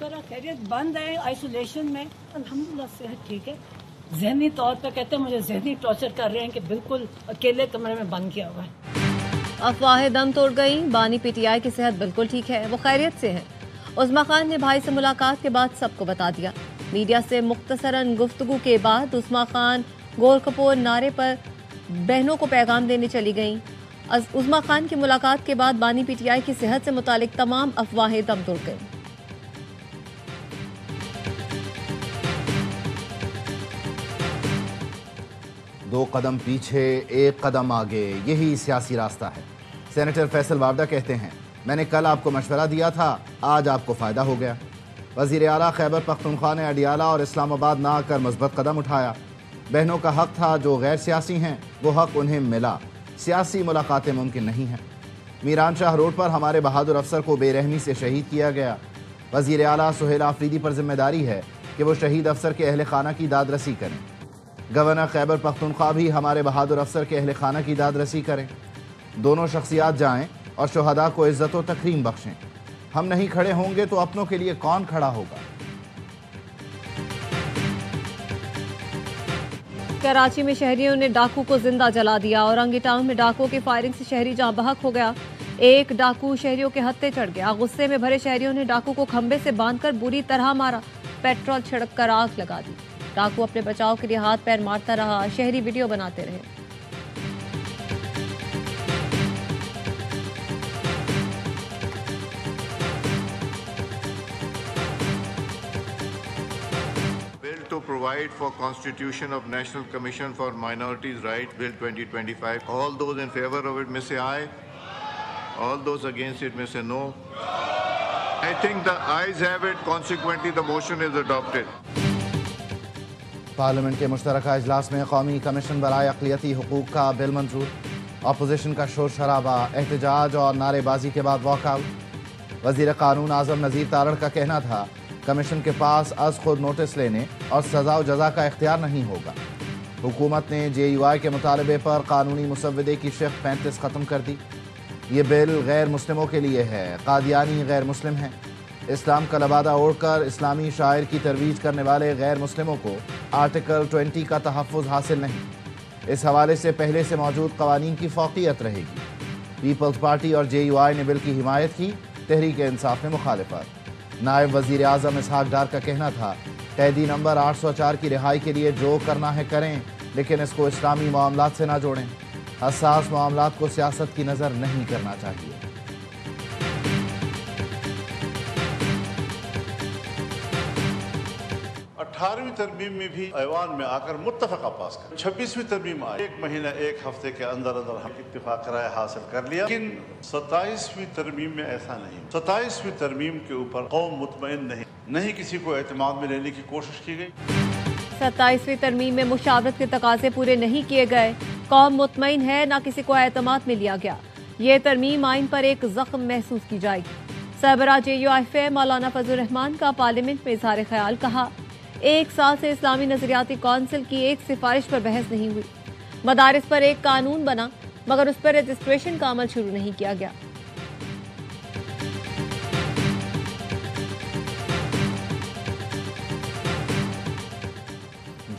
शुक्र खैरियत। बंद है आइसोलेशन में, अल्हम्दुलिल्लाह सेहत ठीक है। ज़हनी तौर पर कहते हैं मुझे ज़हनी टॉर्चर कर रहे हैं कि बिल्कुल अकेले कमरे में बंद किया हुआ है। अफवाहें दम तोड़ गई। बानी पीटीआई की सेहत बिल्कुल ठीक है, वो खैरियत से है। उस्मा खान ने भाई से मुलाकात के बाद सबको बता दिया। मीडिया से मुख्तसरन गुफ्तगू के बाद उस्मा खान गोरखपुर नारे पर बहनों को पैगाम देने चली गईं। उस्मा खान की मुलाकात के बाद बानी पीटीआई की सेहत से मुतालिक तमाम अफवाहें दम तोड़ गईं। दो कदम पीछे एक कदम आगे, यही सियासी रास्ता है। सेनेटर फैसल वावदा कहते हैं, मैंने कल आपको मशवरा दिया था, आज आपको फ़ायदा हो गया। वज़ीर आला खैबर पख्तूनख्वा ने अडियाला और इस्लामाबाद ना आकर मस्बत कदम उठाया। बहनों का हक था, जो गैर सियासी हैं वो हक उन्हें मिला। सियासी मुलाकातें मुमकिन नहीं हैं। मीरान शाह रोड पर हमारे बहादुर अफसर को बेरहमी से शहीद किया गया। वज़ीर आला सुहेल आफरीदी पर जिम्मेदारी है कि वो शहीद अफसर के अहल खाना की दादरसी करें। गवर्नर खैबर पख्तूनख्वा भी हमारे बहादुर अफसर के अहल खाना की दादरसी करें। दोनों शख्सियात जाएं और शुहदा को इज्जत व तकरीम बख्शें। हम नहीं खड़े होंगे तो अपनों के लिए कौन खड़ा होगा। कराची में शहरियों ने डाकू को जिंदा जला दिया। औरंगी टाउन में डाकुओं की फायरिंग से शहरी जहां बहक हो गया। एक डाकू शहरियों के हत्थे चढ़ गया। गुस्से में भरे शहरियों ने डाकू को खंबे से बांधकर बुरी तरह मारा। पेट्रोल छिड़क कर आग लगा दी। डाकू अपने बचाव के लिए हाथ पैर मारता रहा। शहरी वीडियो बनाते रहे। To provide for constitution of National Commission for Minorities' Rights, Bill 2025. All those in favor of it may say aye. All those against it may say no. I think the ayes have it. Consequently, the motion is adopted. Parliament के मुश्तरका इजलास में कौमी commission बराए अक़लियती हुकूक का bill मंजूर। Opposition का शोर शराबा, एहतजाज और नारेबाजी के बाद वॉकआउट। वज़ीर क़ानून आज़म नज़ीर तारड़ का कहना था, कमीशन के पास अज़ खुद नोटिस लेने और सज़ा व जज़ा का इख्तियार नहीं होगा। हुकूमत ने JUI के मुतालबे पर कानूनी मुसव्वदे की शिफ्ट 35 ख़त्म कर दी। ये बिल गैर मुस्लिमों के लिए है। कादियानी गैर मुस्लिम हैं। इस्लाम का लबादा ओढ़कर इस्लामी शायर की तरवीज करने वाले गैर मुस्लिमों को आर्टिकल 20 का तहफ़्फ़ुज़ हासिल नहीं। इस हवाले से पहले से मौजूद क़वानीन की फ़ौक़ियत रहेगी। पीपल्स पार्टी और JUI ने बिल की हिमायत की। तहरीक इंसाफ ने मुखालिफत। नायब वज़ीर आज़म इसहाक डार का कहना था, कैदी नंबर 804 की रिहाई के लिए जो करना है करें, लेकिन इसको इस्लामी मामलात से ना जोड़ें। हसास मामलात को सियासत की नज़र नहीं करना चाहिए। 18वीं तरमीम में भी ऐवान में आकर मुत्तफ़क़ा पास कर 26वीं तरमीम आई। एक महीना एक हफ्ते के अंदर अंदर हम इत्तिफाक राय हासिल कर लिया। लेकिन 27वीं तरमीम में ऐसा नहीं। 27वीं तरमीम के ऊपर कौम मुतमईन नहीं किसी को एतमाद में लेने की कोशिश की गई। 27वीं तरमीम में मुशावरत के तकाजे पूरे नहीं किए गए। कौम मुतमईन है, ना किसी को एतमाद में लिया गया। ये तरमीम आइन पर एक जख्म महसूस की जाएगी। सरबराह JUI मौलाना फजल रहमान का पार्लियामेंट में इज़हार ख्याल। कहा, एक साल से इस्लामी नजरियाती कौंसिल की एक सिफारिश पर बहस नहीं हुई। मदारिस पर एक कानून बना मगर उस पर रजिस्ट्रेशन का अमल शुरू नहीं किया गया।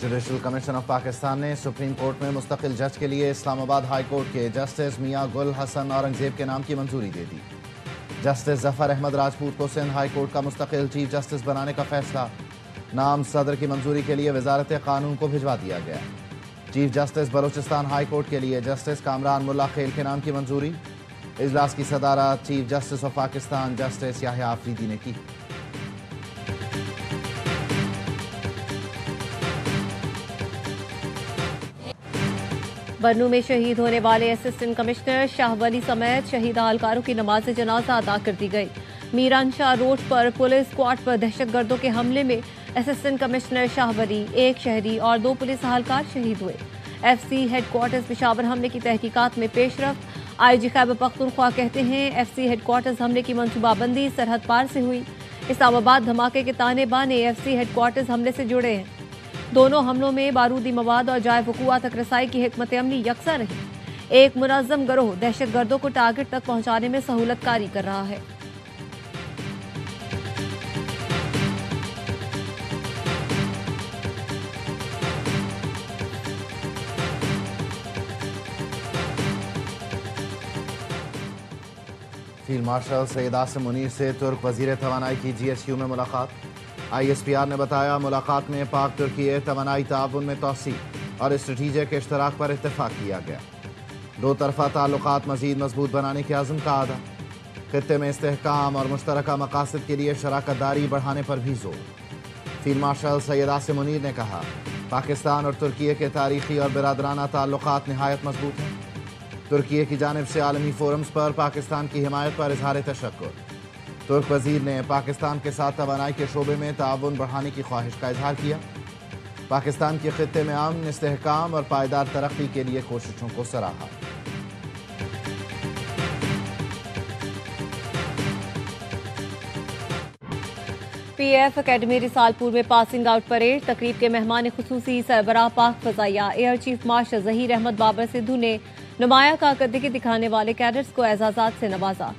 जुडिशल कमीशन ऑफ पाकिस्तान ने सुप्रीम कोर्ट में मुस्तकिल जज के लिए इस्लामाबाद हाई कोर्ट के जस्टिस मियां गुल हसन औरंगजेब के नाम की मंजूरी दे दी। जस्टिस जफर अहमद राजपूत को सिंध हाई कोर्ट का मुस्तकिल चीफ जस्टिस बनाने का फैसला। नाम सदर की मंजूरी के लिए वजारत कानून को भिजवा दिया गया। Chief justice Balochistan high court के लिए जस्टिस कामरान मुल्ला खेल के नाम की मंजूरी। इजलास की सदारत chief justice of Pakistan justice Yahya Afridi ने की। बन्नू में शहीद होने वाले असिस्टेंट कमिश्नर शाह वली समेत शहीद अहलकारों की नमाज जनाजा अदा कर दी गई। मीरान शाह रोड पर पुलिस स्क्वाड पर दहशतगर्दों के हमले में असिस्टेंट कमिश्नर शाह वली, एक शहरी और 2 पुलिस अहलकार शहीद हुए। FC हेडक्वार्टर्स पेशावर हमले की तहकीकात में पेशरफ। IG खैबर पख्तूनख्वा कहते हैं, FC हेडक्वार्टर्स हमले की मनसूबाबंदी सरहद पार से हुई। इस्लामाबाद धमाके के ताने बाने FC हेडक्वार्टर्स हमले से जुड़े हैं। दोनों हमलों में बारूदी मवाद और जाय वक़ूआ तक रसाई की हिकमत अमली यकसा रही। एक मुनज़्ज़म गिरोह दहशतगर्दों को टारगेट तक पहुंचाने में सहूलतकारी कर रहा है। फील्ड मार्शल सैयद आसिम मुनीर से तुर्क वजीर तवानाई की GSU में मुलाकात। ISPR ने बताया मुलाकात में पाक तुर्की तवानाई ताउन में तोसी और स्ट्रेटेजिक इश्तराक पर इत्तेफाक किया गया। दो तरफा ताल्लुकात मजीद मजबूत बनाने के आज़म का अदा। खित्ते में इस्तेहकाम और मुश्तरका मकासद के लिए शराकत दारी बढ़ाने पर भी जोर। फील्ड मार्शल सैयद आसिम मुनीर ने कहा पाकिस्तान और तुर्की के तारीखी और बिरादराना ताल्लुकात नहायत मजबूत हैं। तुर्की की जानिब से आलमी फोरम्स पर पाकिस्तान की हिमायत पर इजहार तशक्कुर। तुर्क वजीर ने पाकिस्तान के साथ तवानाई के शोबे में ताउन बढ़ाने की ख्वाहिश का इजहार किया। पाकिस्तान के खित्ते में अमन, इस्तेहकाम और पायदार तरक्की के लिए कोशिशों को सराहा। PF अकेडमी रिसालपुर में पासिंग आउट परेड तकरीब के मेहमान खुसूसी सरबराह पाक फजाइया air chief marshal Zaheer Ahmed Babar Sidhu ने नुमाया कारकर्दगी दिखाने वाले कैडेट्स को एजाजात से नवाजा।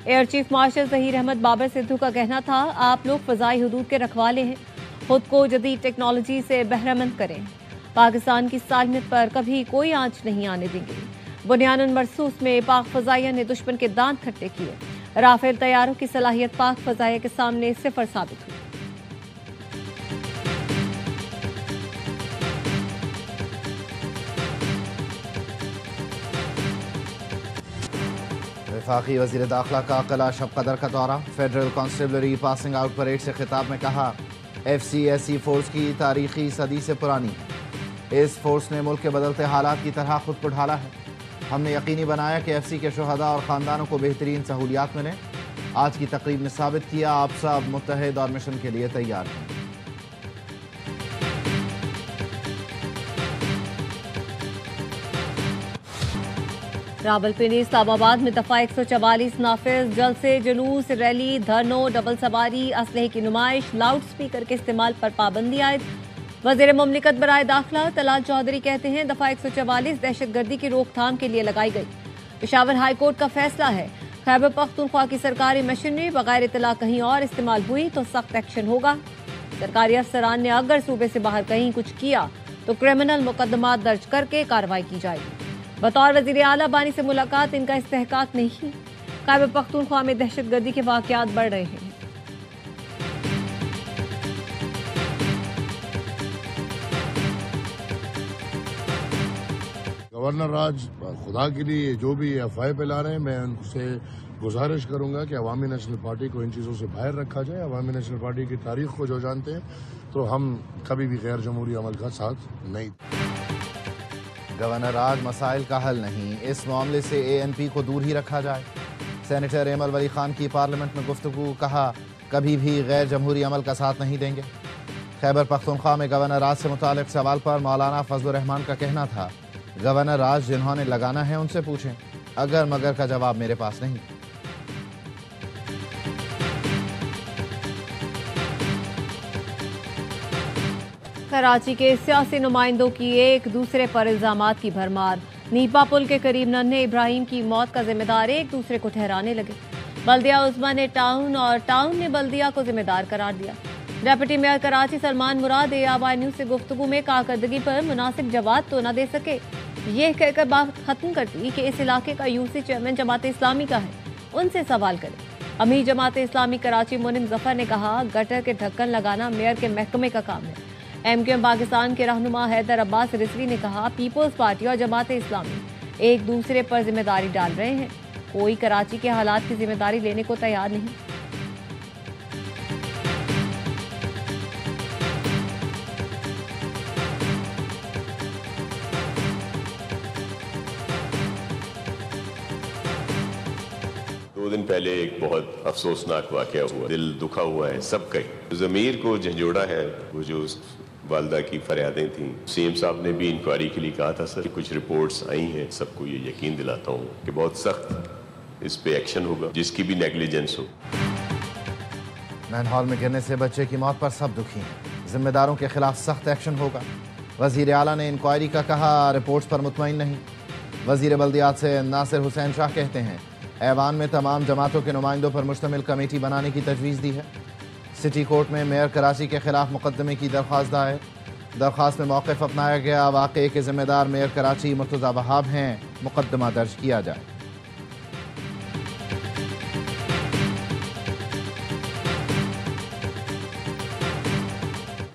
Air chief marshal Zaheer Ahmed Babar Sidhu का कहना था आप लोग फजाई हदूद के रखवाले हैं, खुद को जदीद टेक्नोलॉजी से बहरामंद करें, पाकिस्तान की सालमियत पर कभी कोई आंच नहीं आने देंगे। बुनियादन मरसूस में पाक फजाइया ने दुश्मन के दांत खट्टे किए। राफेल तैयारों की सलाहियत पाक फजाइया के सामने सिफर साबित हुई। वफाकी वज़ीर दाखिला का किला शब कदर का दौरा। Federal constabulary passing out parade से खिताब में कहा FCSE फोर्स की तारीखी सदी से पुरानी है। इस फोर्स ने मुल्क के बदलते हालात की तरह खुद को ढाला है। हमने यकीनी बनाया कि FC के शुहदा और ख़ानदानों को बेहतरीन सहूलियात मिलें। आज की तकरीब ने साबित किया आप सब मुत्तहिद और मिशन के लिए तैयार हैं। रावलपिंडी इस्लामाबाद में दफा 144 नाफिज जलसे जुलूस रैली धरनों डबल सवारी असलहे की नुमाइश लाउड स्पीकर के इस्तेमाल पर पाबंदी आयद। वज़ीर मुमलिकत बराए दाखिला तलाल चौधरी कहते हैं दफा 144 दहशतगर्दी की रोकथाम के लिए लगाई गई। पेशावर हाई कोर्ट का फैसला है खैबर पख्तूनख्वा की सरकारी मशीनरी बगैर इतला कहीं और इस्तेमाल हुई तो सख्त एक्शन होगा। सरकारी अफसरान ने अगर सूबे से बाहर कहीं कुछ किया तो क्रिमिनल मुकदमा दर्ज करके कार्रवाई की जाएगी। बतौर वज़ीर आला बानी से मुलाकात इनका इस्तेहकाक नहीं। खैबर पख्तूनख्वा में दहशतगर्दी के वाक़यात बढ़ रहे हैं। गवर्नर राज खुदा के लिए जो भी अफवाह फैला रहे हैं, मैं उनसे गुजारिश करूंगा कि अवामी नेशनल पार्टी को इन चीज़ों से बाहर रखा जाए। अवामी नेशनल पार्टी की तारीख को जो जानते हैं तो हम कभी भी गैर जमहूरी अमल का साथ नहीं। गवर्नर राज मसाइल का हल नहीं, इस मामले से ANP को दूर ही रखा जाए। सेनेटर एमल वली खान की पार्लियामेंट में गुफ्तगू, कहा कभी भी गैर जमहूरी अमल का साथ नहीं देंगे। खैबर पख्तूनख्वा में गवर्नर राज से मुतालिक सवाल पर मौलाना फजलुर रहमान का कहना था गवर्नर राज जिन्होंने लगाना है उनसे पूछें, अगर मगर का जवाब मेरे पास नहीं। कराची के सियासी नुमाइंदों की एक दूसरे पर इल्जामात की भरमार। नीपा पुल के करीब नन्हे इब्राहिम की मौत का जिम्मेदार एक दूसरे को ठहराने लगे। बल्दिया उस्मा ने टाउन और टाउन ने बल्दिया को जिम्मेदार करार दिया। डेप्यूटी मेयर कराची सलमान मुराद ARY न्यूज से गुफ्तगू में कारकर्दगी पर मुनासिब जवाब तो न दे सके। ये कहकर बात खत्म कर दी कि इस इलाके का UC चेयरमैन जमात इस्लामी का है, उनसे सवाल करें। अमीर जमात इस्लामी कराची मुनिम जफर ने कहा गटर के ढक्कन लगाना मेयर के महकमे का काम है। MQM पाकिस्तान के रहनुमा हैदर अब्बास रिजवी ने कहा पीपल्स पार्टी और जमात इस्लामी एक दूसरे पर जिम्मेदारी डाल रहे हैं, कोई कराची के हालात की जिम्मेदारी लेने को तैयार नहीं। दो दिन पहले एक बहुत अफसोसनाक वाकया हुआ, दिल दुखा हुआ है सबका ही। ज़मीर को झंझोड़ा है वो जो वालदा की फरियादें थीं। CM साहब ने भी इंक्वायरी के लिए कहा था सर, कुछ रिपोर्ट्स आई हैं, सबको ये यकीन दिलाता हूँ कि बहुत सख्त इस पे एक्शन होगा, जिसकी भी नेग्लिजेंस हो। मैनहॉल में गिरने से बच्चे की मौत पर सब दुखी हैं, जिम्मेदारों के खिलाफ सख्त एक्शन होगा। वजीर आला ने इंक्वायरी का कहा, रिपोर्ट्स पर मुतमईन नहीं। वजीर बल्दियात से नासिर हुसैन शाह कहते हैं ऐवान में तमाम जमातों के नुमाइंदों पर मुश्तमिल कमेटी बनाने की तजवीज़ दी है। सिटी कोर्ट में मेयर कराची के खिलाफ मुकदमे की दरख्वास्त दायर। दरख्वास्त में मौक़िफ़ अपनाया गया, वाक़े के ज़िम्मेदार मेयर कराची मुर्तज़ा वहाब हैं, मुकदमा दर्ज किया जाए।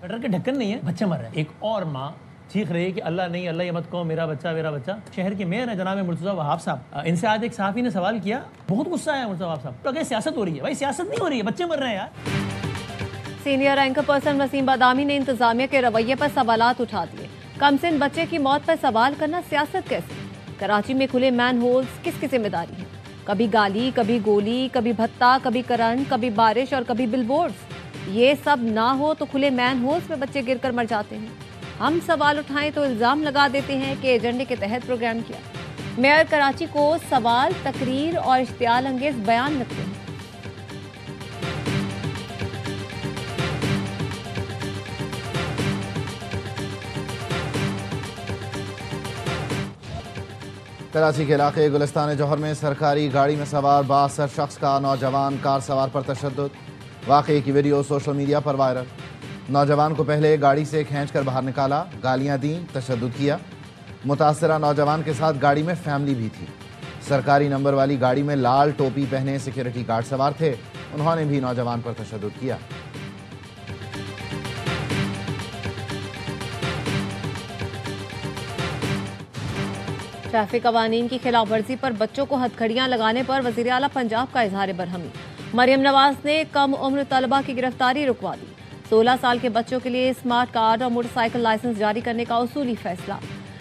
گٹر کے ڈھکن نہیں ہے, بچے مر رہے ہیں. ایک اور ماں چیخ رہی ہے کہ اللہ نہیں, اللہ یہ مت کہو میرا بچہ میرا بچہ. شہر کے میئر ہیں جناب مرتضیٰ وہاب صاحب, ان سے آج ایک صحافی نے سوال کیا, بہت غصہ آیا مرتضیٰ وہاب صاحب, تو کہ سیاست ہو رہی ہے. بھائی سیاست نہیں ہو رہی ہے, بچے مر رہے ہیں یار. سینئر اینکر پرسن وسیم بادامی نے انتظامیہ کے رویے پر سوالات اٹھا دیے. کم سن بچے کی موت پر سوال کرنا سیاست کیسے؟ کراچی میں کھلے مین ہولز کس کی ذمہ داری ہے؟ کبھی گالی, کبھی گولی, کبھی بھتہ, کبھی کرنٹ, کبھی بارش اور کبھی بل بورڈز. یہ سب نہ ہو تو کھلے مین ہولز میں بچے گر کر مر جاتے ہیں. ہم سوال اٹھائیں تو الزام لگا دیتے ہیں کہ ایجنڈے کے تحت پروگرام کیا. میئر کراچی کو سوال, تقریر اور اشتعال انگیز بیان لگتے ہیں. کراچی کے علاقے گلستان جوہر میں سرکاری گاڑی میں سوار 62 شخص کا نوجوان کار سوار پر تشدد. واقعے کی ویڈیو سوشل میڈیا پر وائرل. نوجوان کو پہلے گاڑی سے کھینچ کر باہر نکالا, گالیاں دیں, تشدد کیا. متاثرہ نوجوان کے ساتھ گاڑی میں فیملی بھی تھی. سرکاری نمبر والی گاڑی میں لال ٹوپی پہنے سیکورٹی گارڈ سوار تھے, انہوں نے بھی نوجوان پر تشدد کیا. ٹریفک قوانین کی خلاف ورزی پر بچوں کو ہتھکڑیاں لگانے پر وزیر اعلیٰ پنجاب کا اظہار برہمی. مریم نواز نے کم عمر طلبہ کی گرفتاری رکوا دی. 16 سال کے بچوں کے لیے اسمارٹ کارڈ اور موٹر سائیکل لائسنس جاری کرنے کا اصولی فیصلہ.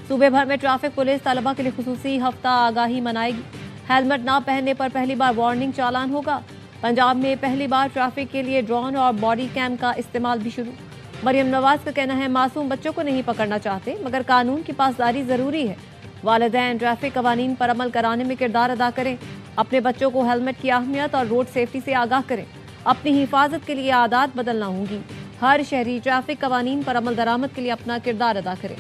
صوبے بھر میں ٹریفک پولیس طلبہ کے لیے خصوصی ہفتہ آگاہی منائے گی. ہیلمٹ نہ پہننے پر پہلی بار وارننگ چالان ہوگا. پنجاب میں پہلی بار ٹریفک کے لیے ڈرون اور باڈی کیم کا استعمال بھی شروع. مریم نواز کا کہنا ہے معصوم بچوں کو نہیں پکڑنا چاہتے مگر قانون کی پاسداری ضروری ہے. والدین ٹریفک قوانین پر عمل کرانے میں کردار ادا کریں. اپنے بچوں کو ہیلمٹ کی اہمیت اور روڈ سیفٹی سے آگاہ کریں. اپنی حفاظت کے لیے عادات بدلنا ہوں گی. ہر شہری ٹریفک قوانین پر عمل درآمد کے لیے اپنا کردار ادا کرے.